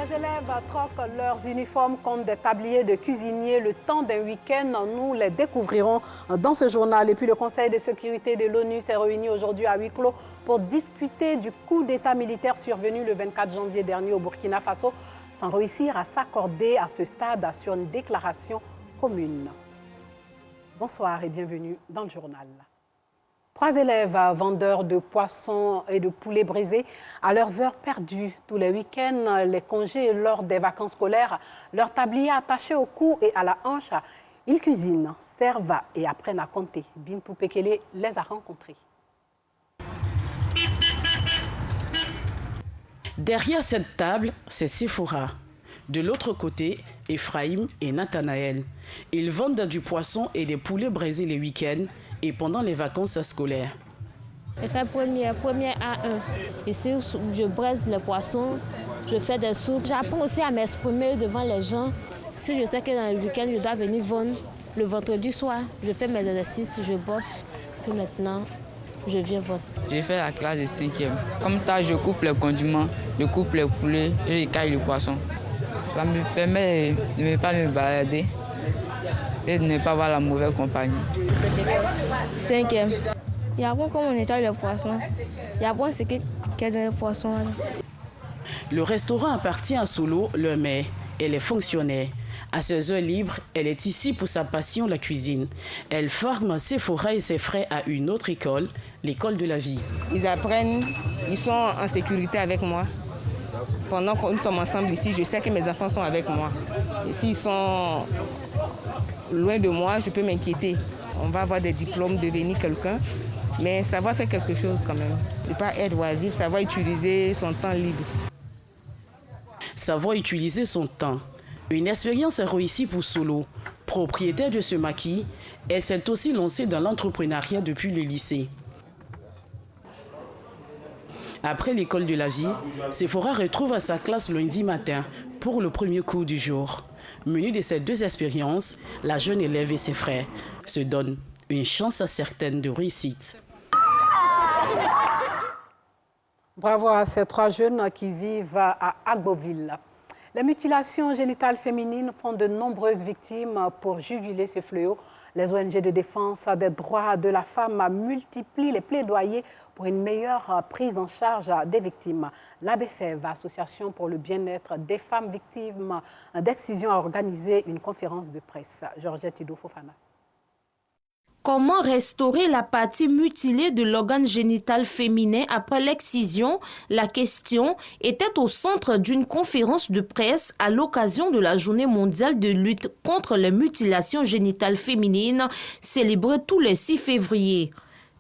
Les élèves troquent leurs uniformes contre des tabliers de cuisiniers le temps d'un week-end. Nous les découvrirons dans ce journal. Et puis le Conseil de sécurité de l'ONU s'est réuni aujourd'hui à huis clos pour discuter du coup d'État militaire survenu le 24 janvier dernier au Burkina Faso, sans réussir à s'accorder à ce stade sur une déclaration commune. Bonsoir et bienvenue dans le journal. 3 élèves vendeurs de poissons et de poulets brisés à leurs heures perdues tous les week-ends, les congés lors des vacances scolaires, leur tablier attaché au cou et à la hanche. Ils cuisinent, servent et apprennent à compter. Bintou Pekele les a rencontrés. Derrière cette table, c'est Sephora. De l'autre côté, Ephraim et Nathanaël. Ils vendent du poisson et des poulets brisés les week-ends et pendant les vacances scolaires. Je fais première A1. Ici, je braise les poissons, je fais des soupes. J'apprends aussi à m'exprimer devant les gens. Si je sais que dans le week-end, je dois venir vendre, le vendredi soir, je fais mes exercices, je bosse. Puis maintenant, je viens vendre. J'ai fait la classe de 5e. Comme ça, je coupe les condiments, je coupe les poulets et je caille le poisson. Ça me permet de ne pas me balader et de ne pas avoir la mauvaise compagnie. 5e. Il apprend comment on nettoie les poissons. Il apprend ce qu'il y a dans les poissons. Le restaurant appartient à Solo, leur mère. Elle est fonctionnaire. À ses heures libres, elle est ici pour sa passion, la cuisine. Elle forme Sephora et ses frères à une autre école, l'école de la vie. Ils apprennent, ils sont en sécurité avec moi. Pendant que nous sommes ensemble ici, je sais que mes enfants sont avec moi. Et s'ils sont loin de moi, je peux m'inquiéter. On va avoir des diplômes, devenir quelqu'un, mais ça va faire quelque chose quand même. Ne pas être oisif, ça va utiliser son temps libre. Savoir utiliser son temps. Une expérience réussie pour Solo. Propriétaire de ce maquis, elle s'est aussi lancée dans l'entrepreneuriat depuis le lycée. Après l'école de la vie, Sephora retrouve à sa classe lundi matin pour le premier cours du jour. Menu de ces 2 expériences, la jeune élève et ses frères se donnent une chance certaine de réussite. Bravo à ces 3 jeunes qui vivent à Agboville. Les mutilations génitales féminines font de nombreuses victimes. Pour juguler ce fléau, les ONG de défense des droits de la femme multiplient les plaidoyers pour une meilleure prise en charge des victimes. L'ABFEV, Association pour le bien-être des femmes victimes d'excision, a organisé une conférence de presse. Georgette Ido Fofana. Comment restaurer la partie mutilée de l'organe génital féminin après l'excision? La question était au centre d'une conférence de presse à l'occasion de la Journée mondiale de lutte contre les mutilations génitales féminines, célébrée tous les 6 février.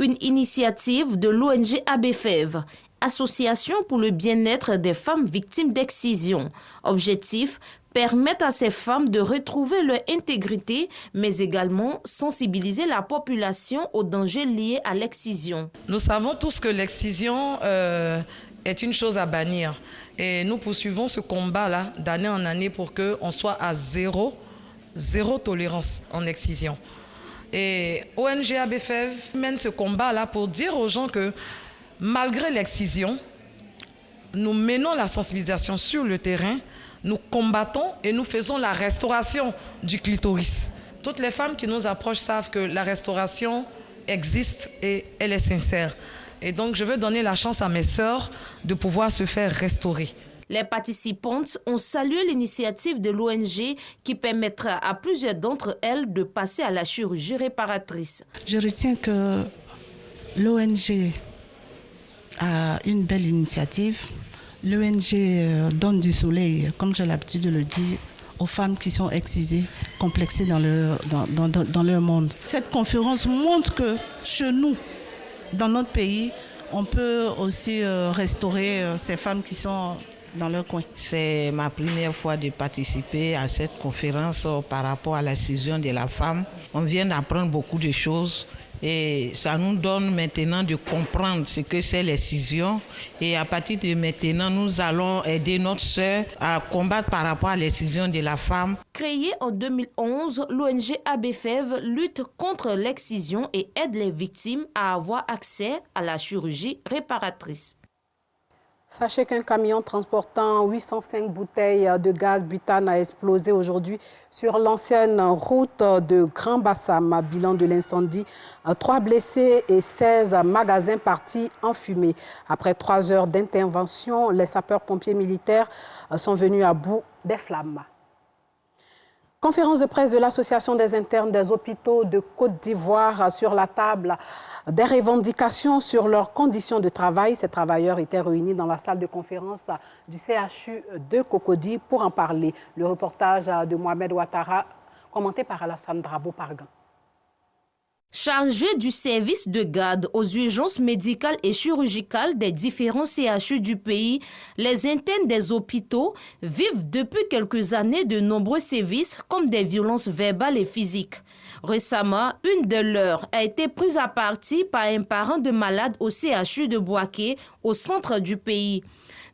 Une initiative de l'ONG ABFEV, Association pour le bien-être des femmes victimes d'excision. Objectif: permettre à ces femmes de retrouver leur intégrité, mais également sensibiliser la population aux dangers liés à l'excision. Nous savons tous que l'excision est une chose à bannir. Et nous poursuivons ce combat-là d'année en année pour qu'on soit à zéro tolérance en excision. Et ONG ABFEV mène ce combat-là pour dire aux gens que malgré l'excision, nous menons la sensibilisation sur le terrain. Nous combattons et nous faisons la restauration du clitoris. Toutes les femmes qui nous approchent savent que la restauration existe et elle est sincère. Et donc, je veux donner la chance à mes sœurs de pouvoir se faire restaurer. Les participantes ont salué l'initiative de l'ONG qui permettra à plusieurs d'entre elles de passer à la chirurgie réparatrice. Je retiens que l'ONG a une belle initiative. L'ONG donne du soleil, comme j'ai l'habitude de le dire, aux femmes qui sont excisées, complexées dans leur monde. Cette conférence montre que chez nous, dans notre pays, on peut aussi restaurer ces femmes qui sont dans leur coin. C'est ma première fois de participer à cette conférence par rapport à l'excision de la femme. On vient d'apprendre beaucoup de choses. Et ça nous donne maintenant de comprendre ce que c'est l'excision. Et à partir de maintenant, nous allons aider notre sœur à combattre par rapport à l'excision de la femme. Créée en 2011, l'ONG ABFEV lutte contre l'excision et aide les victimes à avoir accès à la chirurgie réparatrice. Sachez qu'un camion transportant 805 bouteilles de gaz butane a explosé aujourd'hui sur l'ancienne route de Grand Bassam. Bilan de l'incendie, 3 blessés et 16 magasins partis en fumée. Après 3 heures d'intervention, les sapeurs-pompiers militaires sont venus à bout des flammes. Conférence de presse de l'Association des internes des hôpitaux de Côte d'Ivoire sur la table des revendications sur leurs conditions de travail. Ces travailleurs étaient réunis dans la salle de conférence du CHU de Cocody pour en parler. Le reportage de Mohamed Ouattara, commenté par Alassane Drabo-Pargan. Chargé du service de garde aux urgences médicales et chirurgicales des différents CHU du pays, les internes des hôpitaux vivent depuis quelques années de nombreux sévices comme des violences verbales et physiques. Récemment, une de leurs a été prise à partie par un parent de malade au CHU de Bouaké, au centre du pays.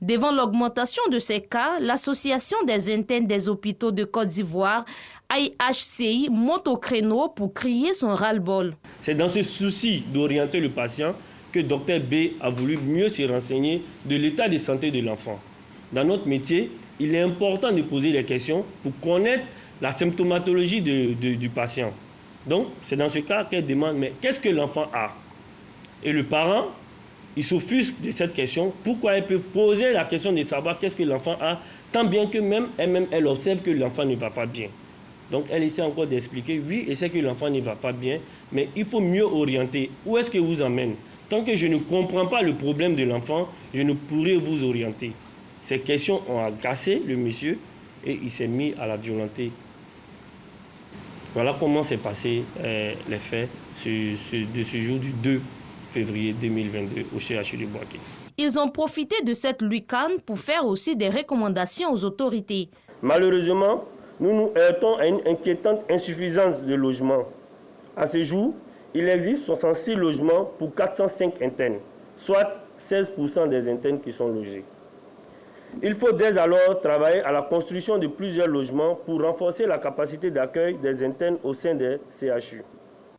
Devant l'augmentation de ces cas, l'Association des internes des hôpitaux de Côte d'Ivoire, AIHCI, monte au créneau pour crier son ras-le-bol. C'est dans ce souci d'orienter le patient que Dr B a voulu mieux se renseigner de l'état de santé de l'enfant. Dans notre métier, il est important de poser des questions pour connaître la symptomatologie du patient. Donc, c'est dans ce cas qu'elle demande, mais qu'est-ce que l'enfant a? Et le parent, il s'offusque de cette question. Pourquoi elle peut poser la question de savoir qu'est-ce que l'enfant a, tant bien que même elle observe que l'enfant ne va pas bien. Donc, elle essaie encore d'expliquer, oui, elle sait que l'enfant ne va pas bien, mais il faut mieux orienter. Où est-ce que vous emmène? Tant que je ne comprends pas le problème de l'enfant, je ne pourrai vous orienter. Ces questions ont agacé le monsieur et il s'est mis à la violenter. Voilà comment s'est passé les faits de ce jour du 2 février 2022 au CHU de Bouaké. Ils ont profité de cette lucane pour faire aussi des recommandations aux autorités. Malheureusement, nous nous heurtons à une inquiétante insuffisance de logements. À ce jour, il existe 66 logements pour 405 internes, soit 16% des internes qui sont logés. Il faut dès alors travailler à la construction de plusieurs logements pour renforcer la capacité d'accueil des internes au sein des CHU.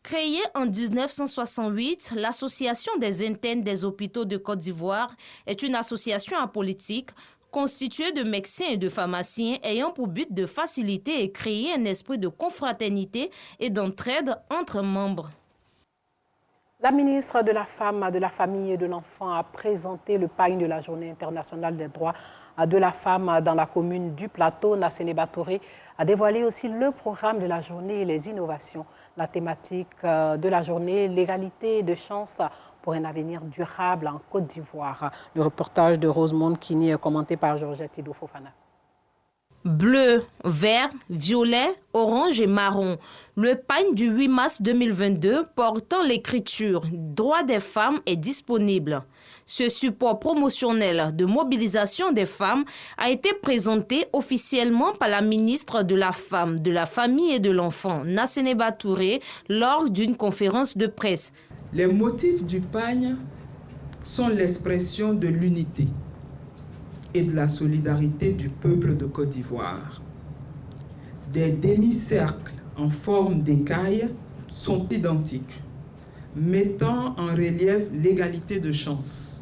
Créée en 1968, l'Association des internes des hôpitaux de Côte d'Ivoire est une association apolitique constituée de médecins et de pharmaciens ayant pour but de faciliter et créer un esprit de confraternité et d'entraide entre membres. La ministre de la Femme, de la Famille et de l'Enfant a présenté le pagne de la Journée internationale des droits de la femme dans la commune du Plateau. Nassene Batouré a dévoilé aussi le programme de la journée et les innovations. La thématique de la journée, l'égalité de chance pour un avenir durable en Côte d'Ivoire. Le reportage de Rosemonde Kini est commenté par Georgette Ido Fofana. Bleu, vert, violet, orange et marron. Le pagne du 8 mars 2022 portant l'écriture « Droits des femmes » est disponible. Ce support promotionnel de mobilisation des femmes a été présenté officiellement par la ministre de la Femme, de la Famille et de l'Enfant, Nassene Batouré, lors d'une conférence de presse. Les motifs du pagne sont l'expression de l'unité et de la solidarité du peuple de Côte d'Ivoire. Des demi-cercles en forme d'écailles sont identiques, mettant en relief l'égalité de chance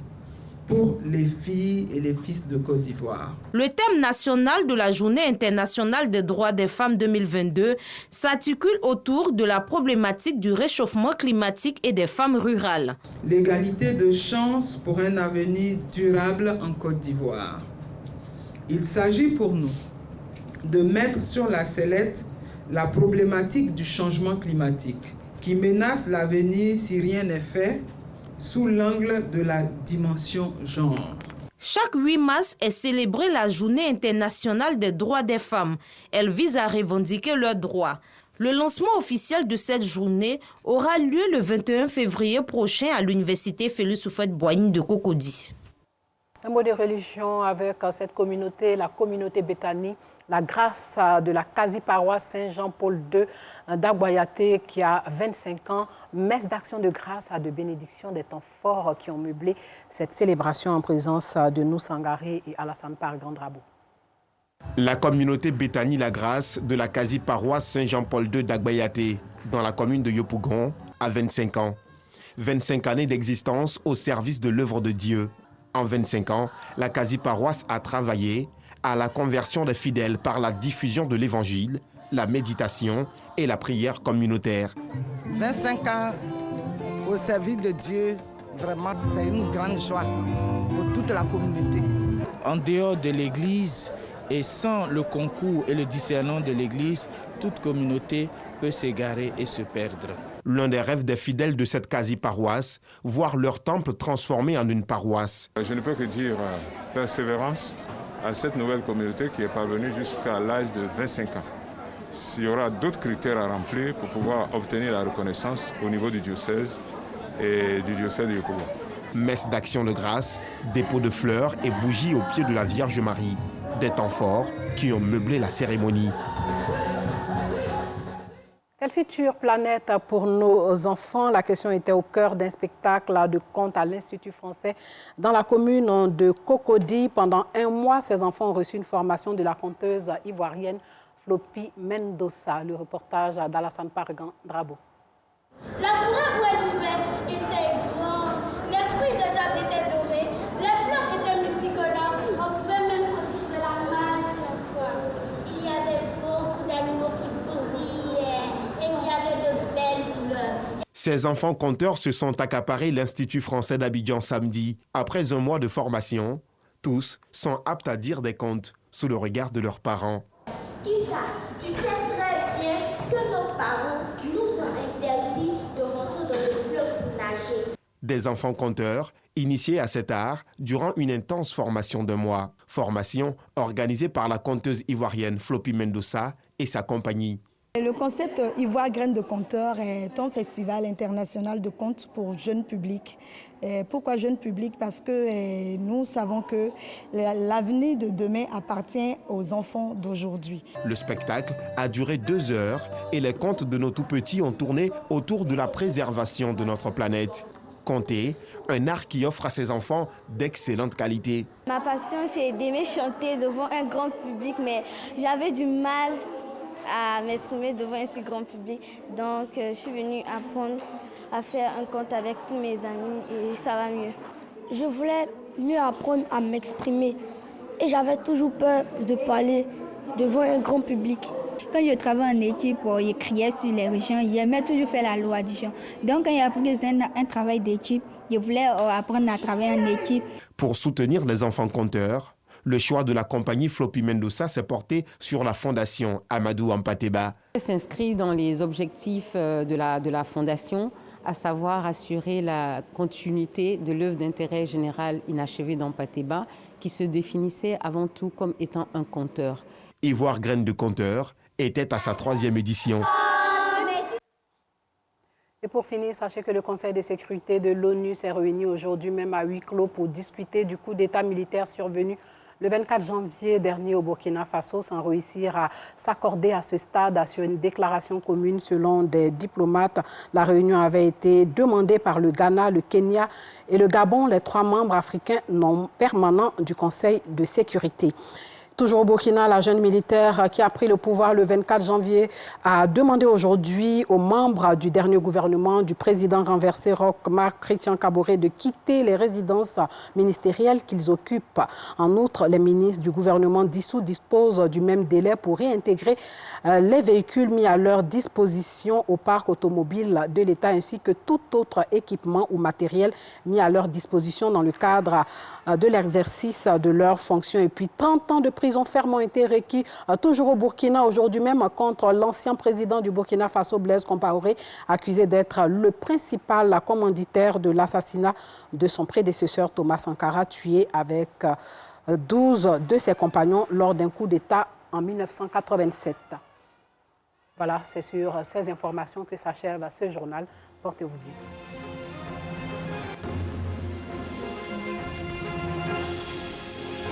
pour les filles et les fils de Côte d'Ivoire. Le thème national de la Journée internationale des droits des femmes 2022 s'articule autour de la problématique du réchauffement climatique et des femmes rurales. L'égalité de chance pour un avenir durable en Côte d'Ivoire. Il s'agit pour nous de mettre sur la sellette la problématique du changement climatique qui menace l'avenir si rien n'est fait sous l'angle de la dimension genre. Chaque 8 mars est célébrée la Journée internationale des droits des femmes. Elle vise à revendiquer leurs droits. Le lancement officiel de cette journée aura lieu le 21 février prochain à l'université Félix Houphouët-Boigny de Cocody. Un mot de religion avec cette communauté, la communauté Béthanie, la grâce de la quasi-paroisse Saint-Jean-Paul II d'Agboyaté qui a 25 ans, messe d'action de grâce à de bénédiction des temps forts qui ont meublé cette célébration en présence de nous Sangaré et Alassane Pargan Drabo. La communauté Béthanie La Grâce de la quasi-paroisse Saint-Jean-Paul II d'Agboyaté dans la commune de Yopougon a 25 ans. 25 années d'existence au service de l'œuvre de Dieu. En 25 ans, la quasi-paroisse a travaillé à la conversion des fidèles par la diffusion de l'évangile, la méditation et la prière communautaire. 25 ans au service de Dieu, vraiment, c'est une grande joie pour toute la communauté. En dehors de l'Église et sans le concours et le discernement de l'Église, toute communauté peut s'égarer et se perdre. L'un des rêves des fidèles de cette quasi-paroisse, voir leur temple transformé en une paroisse. Je ne peux que dire persévérance à cette nouvelle communauté qui est parvenue jusqu'à l'âge de 25 ans. Il y aura d'autres critères à remplir pour pouvoir obtenir la reconnaissance au niveau du diocèse et du diocèse de Yopougon. Messe d'action de grâce, dépôt de fleurs et bougies au pied de la Vierge Marie. Des temps forts qui ont meublé la cérémonie. Quelle future planète pour nos enfants? La question était au cœur d'un spectacle de contes à l'Institut français dans la commune de Cocody. Pendant un mois, ces enfants ont reçu une formation de la conteuse ivoirienne Floppy Mendoza. Le reportage d'Alassane Pargan Drabo. La forêt où elle vivait était grande, les fruits des arbres étaient dorés, les fleurs étaient multicolores, on pouvait même sentir de la magie en soi. Il y avait beaucoup d'animaux qui brillaient et il y avait de belles couleurs. Ces enfants conteurs se sont accaparés l'Institut français d'Abidjan samedi. Après un mois de formation, tous sont aptes à dire des contes sous le regard de leurs parents. Issa, tu sais très bien que nos parents nous ont interdit de rentrer dans le fleuve pour nager. Des enfants conteurs initiés à cet art durant une intense formation d'1 mois. Formation organisée par la conteuse ivoirienne Floppy Mendoza et sa compagnie. Le concept Ivoire Graines de Conteur est un festival international de contes pour jeunes publics. Pourquoi jeunes publics? Parce que nous savons que l'avenir de demain appartient aux enfants d'aujourd'hui. Le spectacle a duré 2 heures et les contes de nos tout-petits ont tourné autour de la préservation de notre planète. Conter, un art qui offre à ses enfants d'excellente qualité. Ma passion, c'est d'aimer chanter devant un grand public, mais j'avais du mal à m'exprimer devant un si grand public. Donc, je suis venue apprendre à faire un conte avec tous mes amis et ça va mieux. Je voulais mieux apprendre à m'exprimer et j'avais toujours peur de parler devant un grand public. Quand je travaillais en équipe, je criais sur les régions, j'aimais toujours faire la loi du genre. Donc, quand j'ai appris que c'était un travail d'équipe, je voulais apprendre à travailler en équipe. Pour soutenir les enfants conteurs, le choix de la compagnie Floppy Mendoza s'est porté sur la fondation Amadou Hampâté-Bâ. Elle s'inscrit dans les objectifs de la fondation, à savoir assurer la continuité de l'œuvre d'intérêt général inachevée d'Hampâté-Bâ, qui se définissait avant tout comme étant un conteur. Ivoire Graines de Conteur était à sa 3e édition. Et pour finir, sachez que le Conseil de sécurité de l'ONU s'est réuni aujourd'hui même à huis clos pour discuter du coup d'état militaire survenu le 24 janvier dernier au Burkina Faso, sans réussir à s'accorder à ce stade sur une déclaration commune selon des diplomates. La réunion avait été demandée par le Ghana, le Kenya et le Gabon, les 3 membres africains non permanents du Conseil de sécurité. Toujours au Burkina, la jeune militaire qui a pris le pouvoir le 24 janvier a demandé aujourd'hui aux membres du dernier gouvernement du président renversé Roch-Marc Christian Kaboré de quitter les résidences ministérielles qu'ils occupent. En outre, les ministres du gouvernement dissous disposent du même délai pour réintégrer les véhicules mis à leur disposition au parc automobile de l'État ainsi que tout autre équipement ou matériel mis à leur disposition dans le cadre de l'exercice de leurs fonctions. Et puis 30 ans de prison ferme ont été requis toujours au Burkina aujourd'hui même contre l'ancien président du Burkina Faso, Blaise Compaoré, accusé d'être le principal commanditaire de l'assassinat de son prédécesseur Thomas Sankara, tué avec 12 de ses compagnons lors d'un coup d'État en 1987. Voilà, c'est sur ces informations que s'achève ce journal. Portez-vous bien.